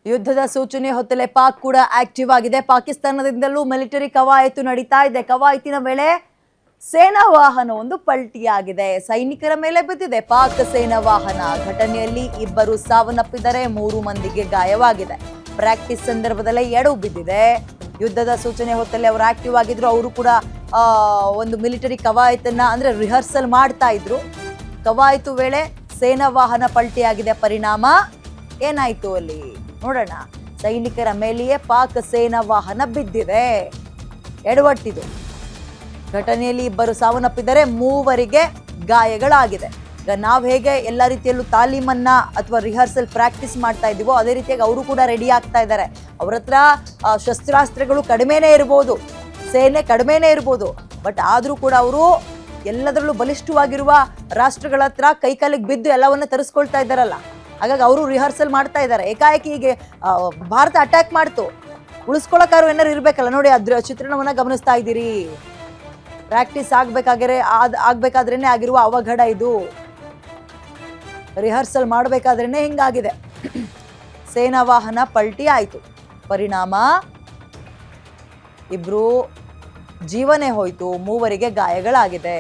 ಯುದ್ಧದ ಸೂಚನೆ ಹೊತ್ತಲೇ ಪಾಕ್ ಕೂಡ ಆಕ್ಟಿವ್ ಆಗಿದೆ. ಪಾಕಿಸ್ತಾನದಿಂದಲೂ ಮಿಲಿಟರಿ ಕವಾಯತು ನಡೀತಾ ಇದೆ. ಕವಾಯತಿನ ವೇಳೆ ಸೇನಾ ವಾಹನವೊಂದು ಪಲ್ಟಿಯಾಗಿದೆ. ಸೈನಿಕರ ಮೇಲೆ ಬಿದ್ದಿದೆ ಪಾಕ್ ಸೇನಾ ವಾಹನ. ಘಟನೆಯಲ್ಲಿ 2 ಸಾವನ್ನಪ್ಪಿದರೆ 3 ಮಂದಿಗೆ ಗಾಯವಾಗಿದೆ. ಪ್ರಾಕ್ಟೀಸ್ ಸಂದರ್ಭದಲ್ಲೇ ಎಡವು ಬಿದ್ದಿದೆ. ಯುದ್ಧದ ಸೂಚನೆ ಹೊತ್ತಲೇ ಅವರು ಆಕ್ಟಿವ್ ಆಗಿದ್ರು. ಅವರು ಕೂಡ ಒಂದು ಮಿಲಿಟರಿ ಕವಾಯತನ್ನ ಅಂದ್ರೆ ರಿಹರ್ಸಲ್ ಮಾಡ್ತಾ ಇದ್ರು. ಕವಾಯತು ವೇಳೆ ಸೇನಾ ವಾಹನ ಪಲ್ಟಿಯಾಗಿದೆ. ಪರಿಣಾಮ ಏನಾಯ್ತು ಅಲ್ಲಿ ನೋಡೋಣ. ಸೈನಿಕರ ಮೇಲೆಯೇ ಪಾಕ್ ಸೇನಾ ವಾಹನ ಬಿದ್ದಿದೆ. ಎಡವಟ್ಟಿದು. ಘಟನೆಯಲ್ಲಿ 2 ಸಾವನ್ನಪ್ಪಿದರೆ 3 ಗಾಯಗಳಾಗಿದೆ. ಈಗ ನಾವು ಹೇಗೆ ಎಲ್ಲ ರೀತಿಯಲ್ಲೂ ತಾಲೀಮನ್ನ ಅಥವಾ ರಿಹರ್ಸಲ್ ಪ್ರಾಕ್ಟೀಸ್ ಮಾಡ್ತಾ ಇದ್ದೀವೋ ಅದೇ ರೀತಿಯಾಗಿ ಅವರು ಕೂಡ ರೆಡಿ ಆಗ್ತಾ ಇದ್ದಾರೆ. ಅವ್ರ ಹತ್ರ ಶಸ್ತ್ರಾಸ್ತ್ರಗಳು ಕಡಿಮೆನೇ ಇರ್ಬೋದು, ಸೇನೆ ಕಡಿಮೆನೇ ಇರ್ಬೋದು, ಬಟ್ ಆದರೂ ಕೂಡ ಅವರು ಎಲ್ಲದರಲ್ಲೂ ಬಲಿಷ್ಠವಾಗಿರುವ ರಾಷ್ಟ್ರಗಳ ಹತ್ರ ಕೈಕಾಲಿಗೆ ಬಿದ್ದು ಎಲ್ಲವನ್ನ ತರಿಸ್ಕೊಳ್ತಾ ಇದ್ದಾರಲ್ಲ. ಹಾಗಾಗಿ ಅವರು ರಿಹರ್ಸಲ್ ಮಾಡ್ತಾ ಇದ್ದಾರೆ. ಏಕಾಏಕಿ ಹೀಗೆ ಭಾರತ ಅಟ್ಯಾಕ್ ಮಾಡ್ತು, ಉಳಿಸ್ಕೊಳ್ಳೋಕಾರು ಏನಾರು ಇರ್ಬೇಕಲ್ಲ. ನೋಡಿ ಅದ್ರ ಚಿತ್ರಣವನ್ನ ಗಮನಿಸ್ತಾ ಇದ್ದೀರಿ. ಪ್ರಾಕ್ಟೀಸ್ ಆಗ್ಬೇಕಾದ್ರೇನೆ ಆಗಿರುವ ಅವಘಡ ಇದು. ರಿಹರ್ಸಲ್ ಮಾಡಬೇಕಾದ್ರೇನೆ ಹಿಂಗಾಗಿದೆ. ಸೇನಾ ವಾಹನ ಪಲ್ಟಿ ಆಯಿತು. ಪರಿಣಾಮ 2 ಜೀವನೇ ಹೋಯ್ತು, 3 ಗಾಯಗಳಾಗಿದೆ.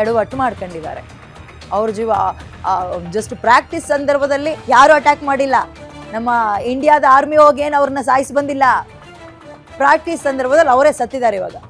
ಎಡವಟ್ಟು ಮಾಡ್ಕೊಂಡಿದ್ದಾರೆ. ಅವ್ರ ಜೀವ ಜಸ್ಟ್ ಪ್ರಾಕ್ಟೀಸ್ ಸಂದರ್ಭದಲ್ಲಿ ಯಾರು ಅಟ್ಯಾಕ್ ಮಾಡಿಲ್ಲ. ನಮ್ಮ ಇಂಡಿಯಾದ ಆರ್ಮಿ ಹೋಗಿ ಏನು ಅವ್ರನ್ನ ಸಾಯಿಸಿ ಬಂದಿಲ್ಲ. ಪ್ರಾಕ್ಟೀಸ್ ಸಂದರ್ಭದಲ್ಲಿ ಅವರೇ ಸತ್ತಿದ್ದಾರೆ ಇವಾಗ.